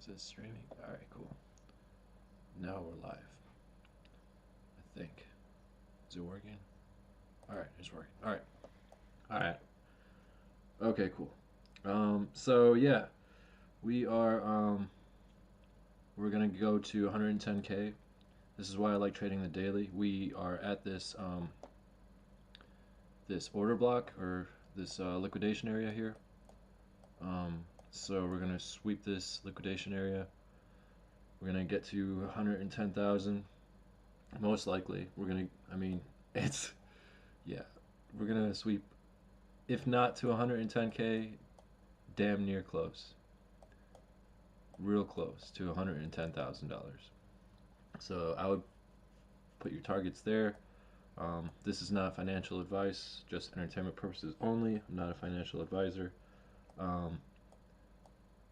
this streaming? Alright, cool. Now we're live. I think. Is it working? Alright, it's working. Alright. Alright. Okay, cool. So yeah, we are we're gonna go to 110K. This is why I like trading the daily. We are at this order block or this liquidation area here. So we're gonna sweep this liquidation area. We're gonna get to 110,000. Most likely, we're gonna. I mean, it's yeah. We're gonna sweep, if not to 110K, damn near close. Real close to $110,000. So I would put your targets there. This is not financial advice, just entertainment purposes only. I'm not a financial advisor. Um,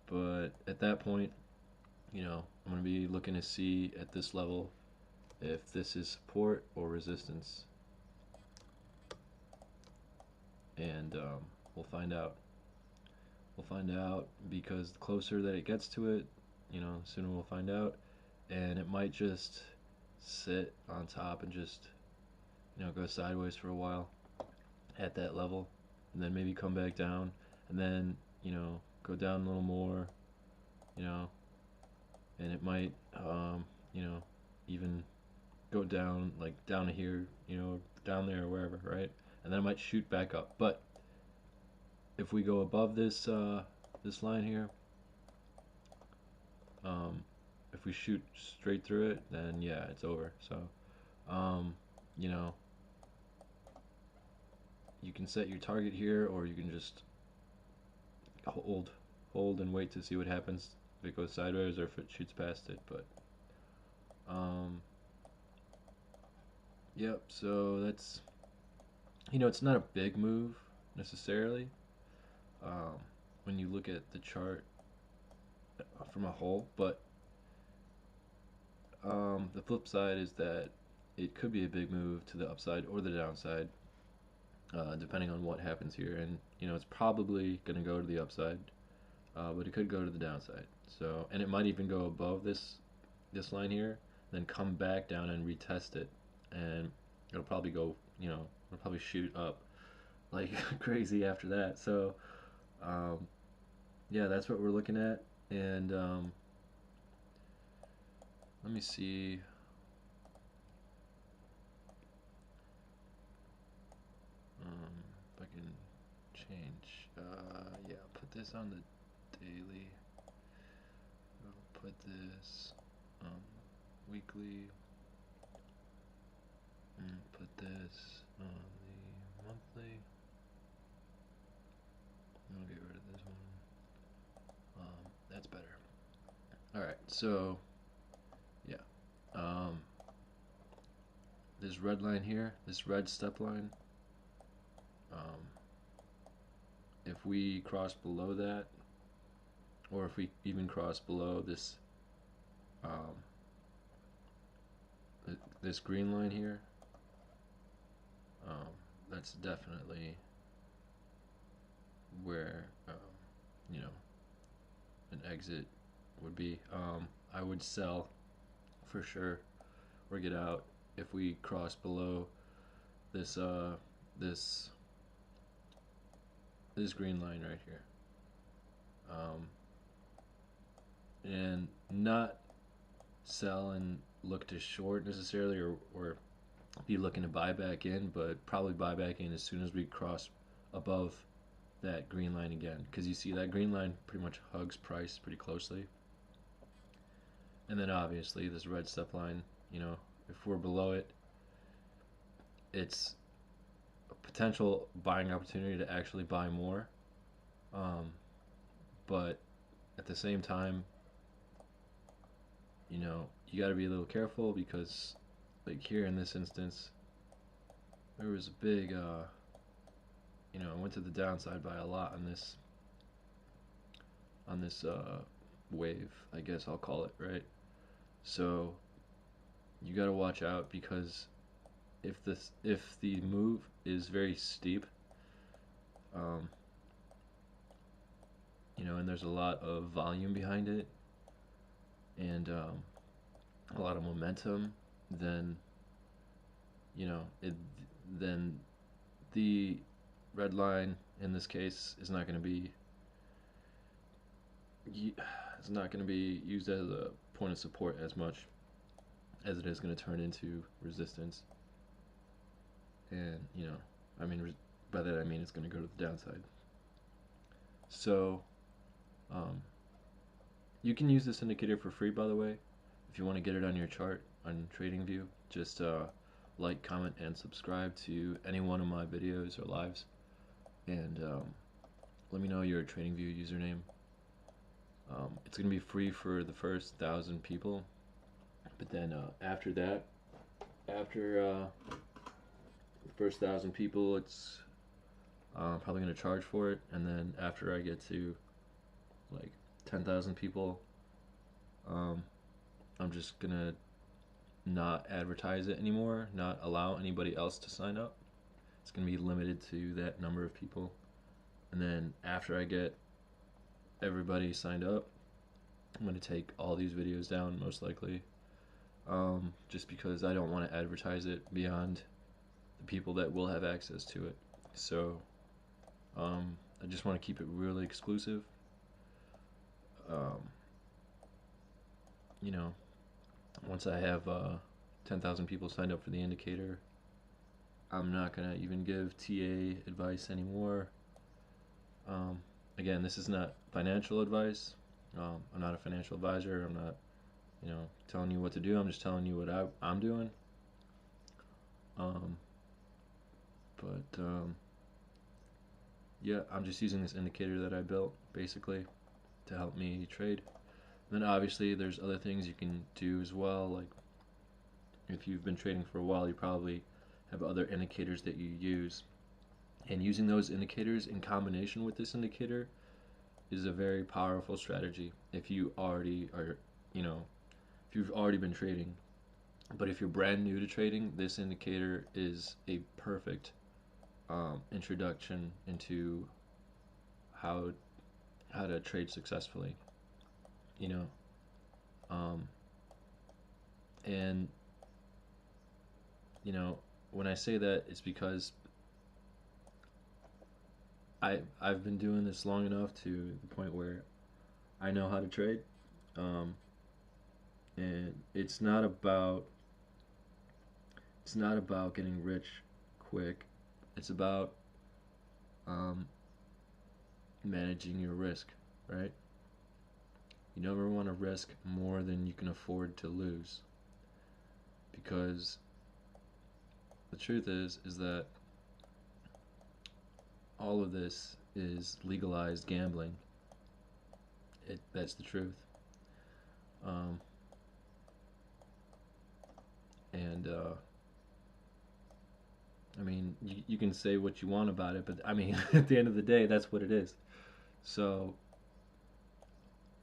but at that point, I'm going to be looking to see at this level if this is support or resistance. And we'll find out. We'll find out because the closer that it gets to it, sooner we'll find out. And it might just sit on top and just, go sideways for a while at that level. And then maybe come back down. And then, go down a little more, and it might, even go down, like down to here, down there or wherever, right? And then it might shoot back up. But if we go above this line here, if we shoot straight through it, then yeah, it's over. So, you know, you can set your target here, or you can just hold and wait to see what happens if it goes sideways or if it shoots past it. But yep, so that's, it's not a big move necessarily when you look at the chart from a whole, but the flip side is that it could be a big move to the upside or the downside, depending on what happens here. And it's probably going to go to the upside, but it could go to the downside. So, and it might even go above this line here, then come back down and retest it, and it'll probably go, it'll probably shoot up like crazy after that. So, yeah, that's what we're looking at. And let me see. If I can change. Yeah, I'll put this on the daily. I'll put this on weekly. And put this on the monthly. I'll get rid of this one. That's better. Alright, so yeah. This red line here, this red step line, if we cross below that, or if we even cross below this this green line here, that's definitely where an exit would be. I would sell for sure or get out if we cross below this this this green line right here, and not sell and look to short necessarily, or be looking to buy back in, but probably buy back in as soon as we cross above that green line again, because you see that green line pretty much hugs price pretty closely. And then obviously this red step line, if we're below it, it's a potential buying opportunity to actually buy more. But at the same time, you got to be a little careful, because like here in this instance, there was a big, I went to the downside by a lot on this wave, I guess I'll call it, right? So you got to watch out, because if the move is very steep, and there's a lot of volume behind it, and a lot of momentum, then then the red line in this case is not going to be it's not going to be used as a point of support as much as it is going to turn into resistance. And I mean, by that I mean it's going to go to the downside. So you can use this indicator for free, by the way. If you want to get it on your chart on TradingView, just like, comment, and subscribe to any one of my videos or lives, and let me know your TradingView username. It's going to be free for the first 1,000 people, but then after that, after the first 1,000 people, it's probably going to charge for it, and then after I get to like 10,000 people, I'm just going to not advertise it anymore, not allow anybody else to sign up. It's going to be limited to that number of people. And then after I get everybody signed up, I'm going to take all these videos down, most likely, just because I don't want to advertise it beyond the people that will have access to it. So I just want to keep it really exclusive. Once I have 10,000 people signed up for the indicator, I'm not going to even give TA advice anymore. Again, this is not financial advice. I'm not a financial advisor. I'm not, telling you what to do. I'm just telling you what I'm doing. Yeah, I'm just using this indicator that I built, basically, to help me trade. Then obviously there's other things you can do as well. Like, if you've been trading for a while, you probably have other indicators that you use. And using those indicators in combination with this indicator is a very powerful strategy if you already are, if you've already been trading. But if you're brand new to trading, this indicator is a perfect introduction into how to trade successfully. And when I say that, it's because I've been doing this long enough to the point where I know how to trade, and it's not about getting rich quick. It's about managing your risk, right? You never want to risk more than you can afford to lose, because the truth is that all of this is legalized gambling. That's the truth. I mean, you can say what you want about it, but I mean, at the end of the day, that's what it is. So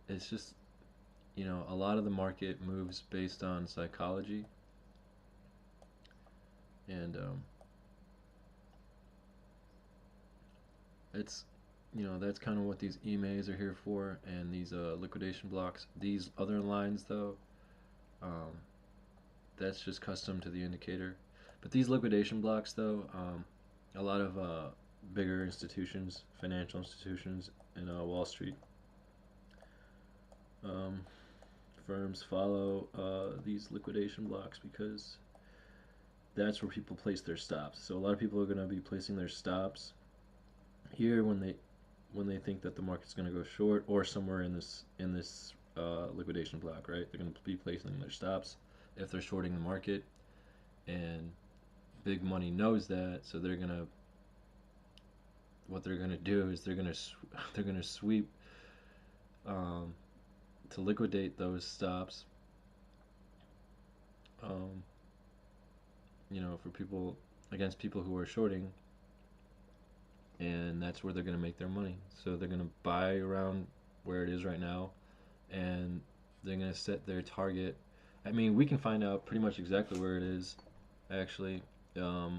it's just, a lot of the market moves based on psychology, and it's, that's kind of what these EMAs are here for, and these liquidation blocks. These other lines, though, that's just custom to the indicator. But these liquidation blocks, though, a lot of bigger institutions, financial institutions in Wall Street, firms follow these liquidation blocks because that's where people place their stops. So a lot of people are going to be placing their stops here when they think that the market's going to go short, or somewhere in this liquidation block, right? They're going to be placing their stops if they're shorting the market, and big money knows that, so what they're gonna do is they're gonna sweep to liquidate those stops. For people, against people who are shorting, and that's where they're gonna make their money. So they're gonna buy around where it is right now, and they're gonna set their target. I mean, we can find out pretty much exactly where it is, actually. Let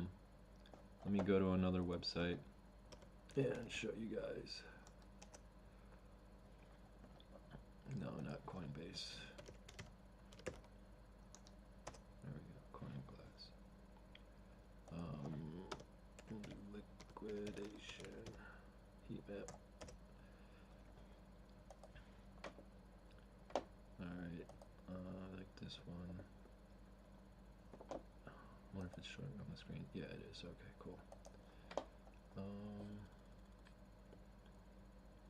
me go to another website and show you guys. No, not Coinbase. liquidation heat map. Alright, like this one. I wonder if it's showing on the screen. Yeah, it is. Okay, cool.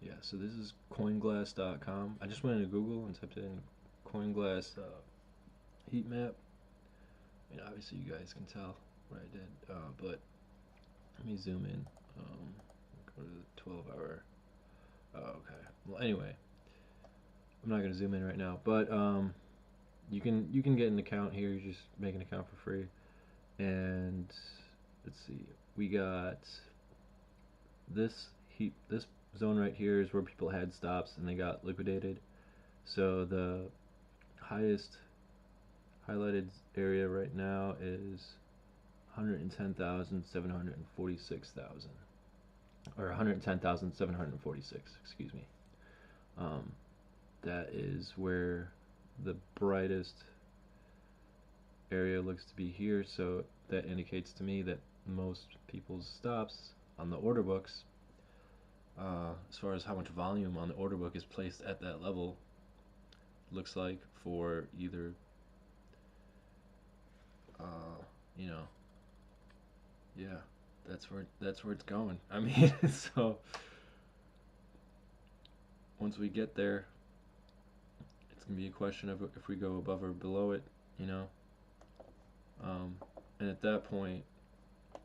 Yeah, so this is coinglass.com. I just went into Google and typed in CoinGlass heat map. I mean, obviously you guys can tell what I did, but let me zoom in. Go to the 12-hour. Oh, okay. Well, anyway, I'm not gonna zoom in right now, but you can get an account here. You just make an account for free, and let's see. We got this zone right here is where people had stops and they got liquidated. So the highest highlighted area right now is 110,746,000, or 110,746. Excuse me. That is where the brightest area looks to be here. So that indicates to me that most people's stops on the order books, as far as how much volume on the order book is placed at that level, looks like for either you know, yeah, that's where it's going. I mean, so once we get there, it's gonna be a question of if we go above or below it, you know. And at that point,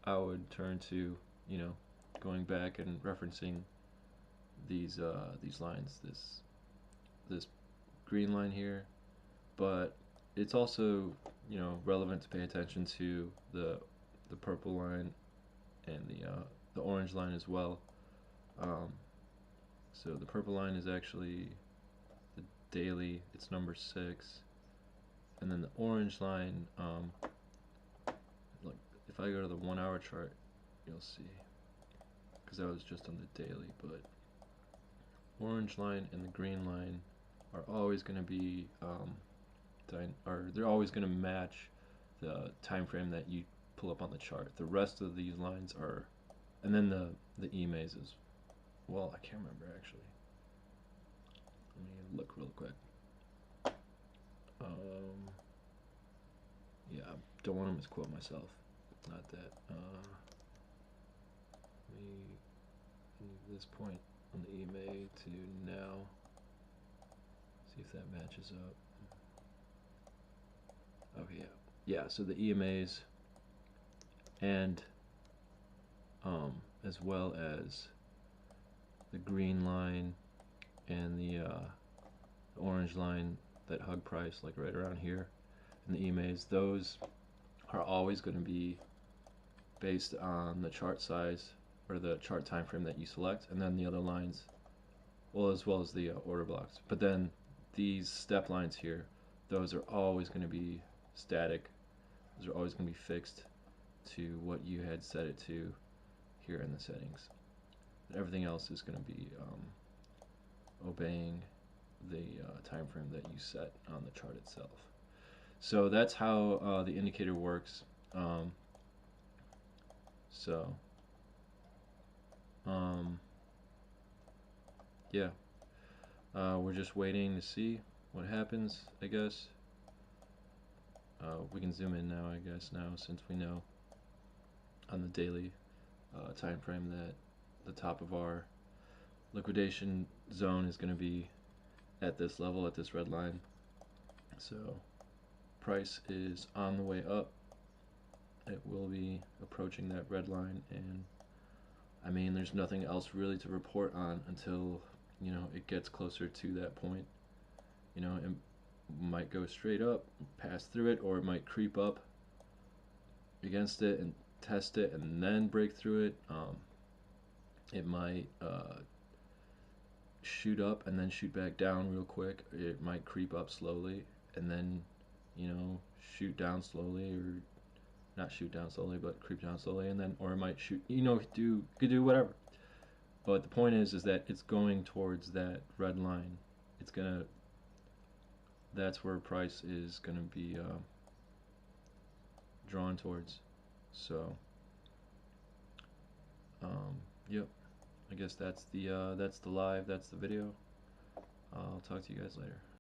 I would turn to, you know, going back and referencing these lines, this green line here, but it's also, you know, relevant to pay attention to the purple line and the orange line as well. So the purple line is actually the daily, it's number 6, and then the orange line, like if I go to the 1-hour chart, you'll see, because that was just on the daily, but orange line and the green line are always going to be they're always going to match the time frame that you pull up on the chart. The rest of these lines are, and then the EMAs as well. I can't remember actually. Let me look real quick. Yeah, I don't want to misquote myself. Not that. Let me move this point on the EMA to now. See if that matches up. Okay, yeah. So the EMAs and as well as the green line and the orange line that hug price, like right around here, and the EMAs, those are always going to be based on the chart size or the chart time frame that you select, and then the other lines, well, as well as the order blocks. But then these step lines here, those are always going to be static. Those are always going to be fixed to what you had set it to here in the settings. Everything else is going to be obeying the time frame that you set on the chart itself. So that's how the indicator works. Yeah, we're just waiting to see what happens, I guess. We can zoom in now, I guess, now, since we know on the daily time frame that the top of our liquidation zone is going to be at this level, at this red line. So price is on the way up. It will be approaching that red line, and I mean, there's nothing else really to report on until, you know, it gets closer to that point. You know, it might go straight up, pass through it, or it might creep up against it and test it and then break through it. It might shoot up and then shoot back down real quick. It might creep up slowly and then, you know, shoot down slowly, or not shoot down slowly, but creep down slowly, and then, or it might shoot, you know, could do whatever. But the point is that it's going towards that red line. It's gonna, that's where price is gonna be drawn towards. So Yep. I guess that's the live. That's the video. I'll talk to you guys later.